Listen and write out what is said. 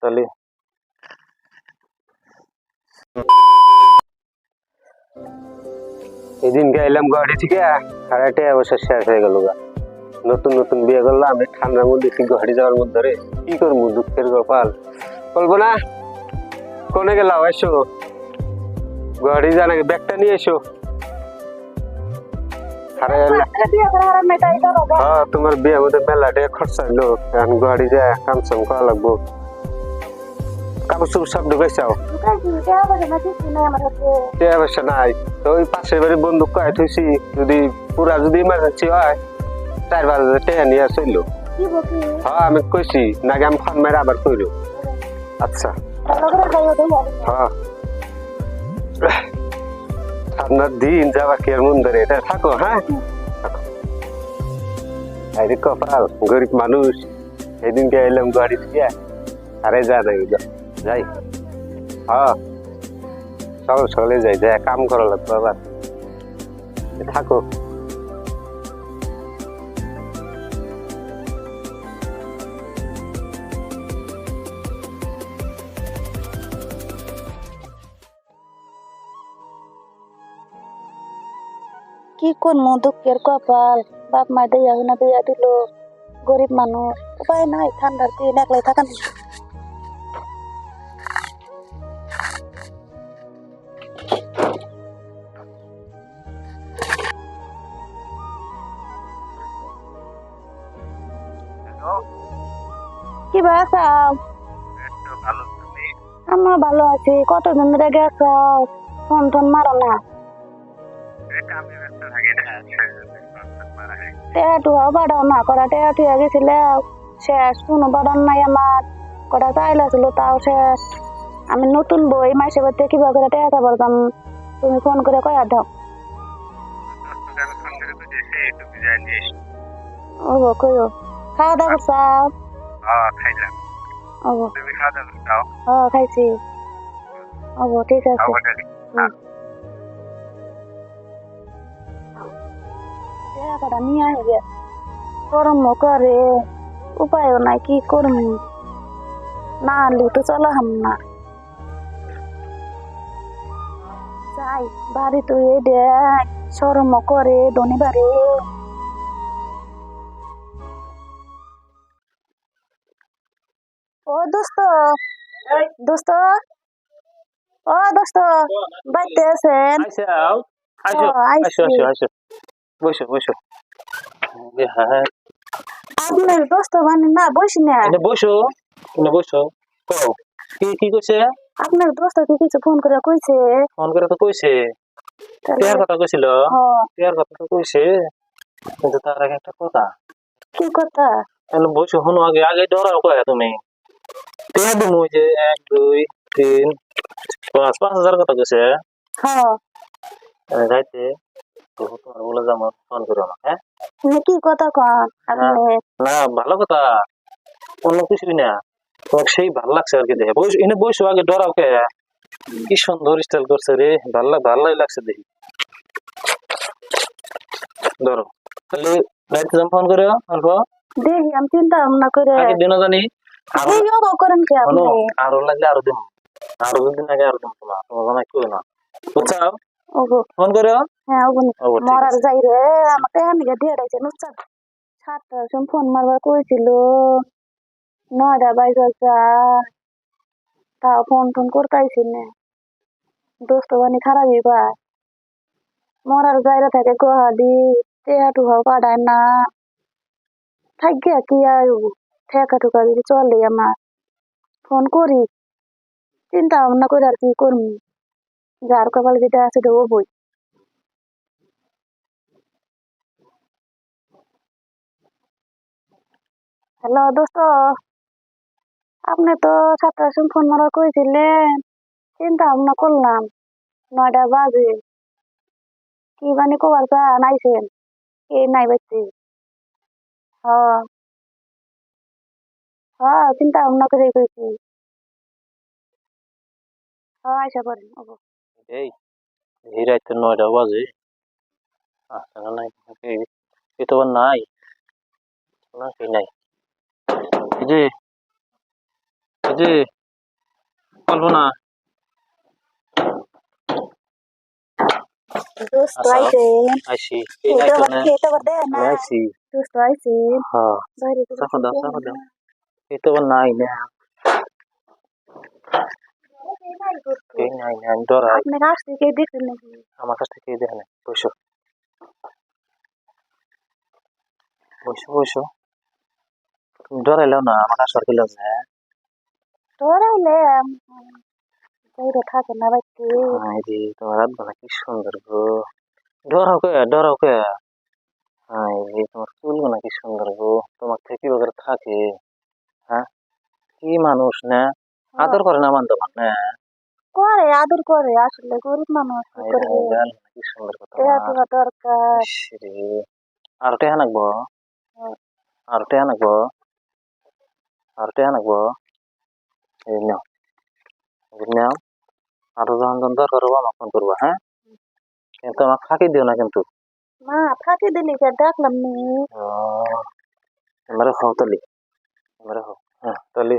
তাহলে এদিন গেলাম গাড়ি থেকে সাড়ে বছর শেষ হয়ে গেল গা। নতুন নতুন বিয়ে করলাম এই ঠান্ডার মধ্যে কি গাড়ি যাওয়ার মধ্যে রে কি করবো দুঃখের কপাল। বলবো না কোনে গেলাম এসো গাড়ি জানা ব্যাগটা নিয়ে এসো। হ্যাঁ তোমার বিয়ে মধ্যে মেলা টাকা খরচা হইলো এখন গাড়ি যায় কাম সাম করা লাগবো। কাপড় চোপড় সব ঢুকাইছাও? পয়সা নাই তো ওই পাশের বাড়ির বন্ধু কয়ে থইছি যদি পুরা যদি ইমার্জেন্সি হয় 4-5 হাজার টাকা নিয়ে চললো। হ্যাঁ আমি কইছি নাকি আমি ফোন মেরে আবার কইলো। আচ্ছা হ্যাঁ আপনার দিন যাবা কি আর মন ধরে এটা থাকো। হ্যাঁ আরে কপাল গরিব মানুষ সেদিনকে এলাম গাড়ি দিয়ে আরে যা নাই যাই। হ্যাঁ সকাল সকালে যাই যাই কাম করা লাগবে আবার থাকো। কি করবো দুঃখের কপাল বাপ মা দিয়া না দিয়া দিল গরিব মানুষ উপায় নাই ঠান্ডার দিন একলাই থাকা কি বাসা আমরা ভালো আছি কতদিন ধরে গেছ ফোন টোন মারো না টেয়াটুয়াও বাড়াও না কটা টেয়াটুয়া গেছিলে শেষ কোনো বাড়ান নাই আমার কটা চাইলা ছিল তাও শেষ আমি নতুন বই মাসে বাড়িতে কিবা করে টেয়াটা বলতাম তুমি ফোন করে কয়া দাও ও কইও খাওয়া দাওয়া করছাও? খাইছি ঠিক আছে কটা নিয়ে আসবে গরম করে উপায়ও নাই কি করবো না আনলেও তো চলা হাম না যাই বাড়ি তো এ দেখ সরম করে ধনী বাড়ি ও দোস্ত দোস্ত ও দোস্ত বাইতে আছেন? বসো বসো আপনার দোস্ত মানে না বসি না বসো বসো কি কি কইছে আপনার দোস্ত কি কিছু ফোন করে কইছে? ফোন করে তো কইছে টিয়ার কথা কইছিল টিয়ার কথা তো কইছে কিন্তু তার আগে একটা কথা। কি কথা? বসো হনো আগে আগে ডরাও কয় তুমি টিয়া দিমু যে 1 2 3 5 5,000 কথা কইছে। হ্যাঁ যাইতে তো তোমার বলে যাবো ফোন করো না। হ্যাঁ কি কথা কন আপনি? না ভালো কথা অন্য কিছুই না তোমাকে সেই ভালো লাগছে আর কি দেখে বসে এনে বসো আগে ডরাও কে কি সুন্দর স্টাইল করছে রে ভালোই লাগছে দেখি ধরো তাহলে রাইতে যাম ফোন করে অল্প দেখি আমি চিন্তা ভাবনা করে আগে দিনও জানি করেন কি আপনি আরো লাগলে আরো দিন আরো 2 দিন আগে আরো দিন তোমার জানা কেউ না বুঝছাও ফোন করে। হ্যাঁ মরার যাই রে আমাকে এখানে দিয়ে রাখছে নুচ্ছাদ 7টার সময় ফোন মারবার কইছিল 9টা বাইজা তাও ফোন টোন করতেছি না দোস্ত বানি খারাপই বা মরার যাইরা থাকে গোহাদি টেহাটুহাও পাঠায় না থাকিয়া কি আর ঠেকা ঠুকা যদি চলে আমার ফোন করি চিন্তা ভাবনা করে আর কি করবো যার কপাল যেটা আছে তো ও বই। হ্যালো দোস্ত আপনি তো 7টার সময় ফোন মারা করেছিলেন চিন্তা ভাবনা করলাম 9টা বাজে কি বানি কবার নাইছেন এই নাই বাচ্চি হ্যাঁ হ্যাঁ চিন্তা ভাবনা করে কইছি হ্যাঁ আইসা পড়েন এই এই রাইতে 9টা বাজে আসলে নাই এ তো নাই না কি নাই যে জি বলবো না दोस्त আচ্ছা आइसे আইসি ये এই নাই तो তো না ये तो बता ना মেসি दोस्त आइसे হ্যাঁ बाहर तो সাফা দাও এই তো আবার নাই না এই নাই না আমি ডরাই आपने रास्ते के देख नहीं আমার কাছ থেকে এই দেখে না বসো বসো বসো তুমি ডরাইলেও না আমার কাছে আর গেলাম না थोड़ा ले बाहर था के ना बैठे হাই রে তোমার রাত বেলা কি সুন্দর গো ডরাও কে হাই রে তোমার চুলগুলো কি সুন্দর গো তোমার থেকে ওদের থাকে হ্যাঁ কি মানুষ না আদর করে না মান তোমার না করে আদর করে আসলে গরিব মানুষ কি হাই রে করবে হাই গাল কি সুন্দর কথা দেয়া তো দরকার ইস রে আর টেহা নাকবো আর টেহা নাকবো আর টেহা নাকবো এই নাও এই নাও আরো যখন যখন দরকার হবো আমাকে ফোন করবো হ্যাঁ কিন্তু আমাকে ফাঁকি দিও না কিন্তু না ফাঁকি দিলি কে ডাকলাম নি এবারে হও তালি এবারে হও হ্যাঁ তালি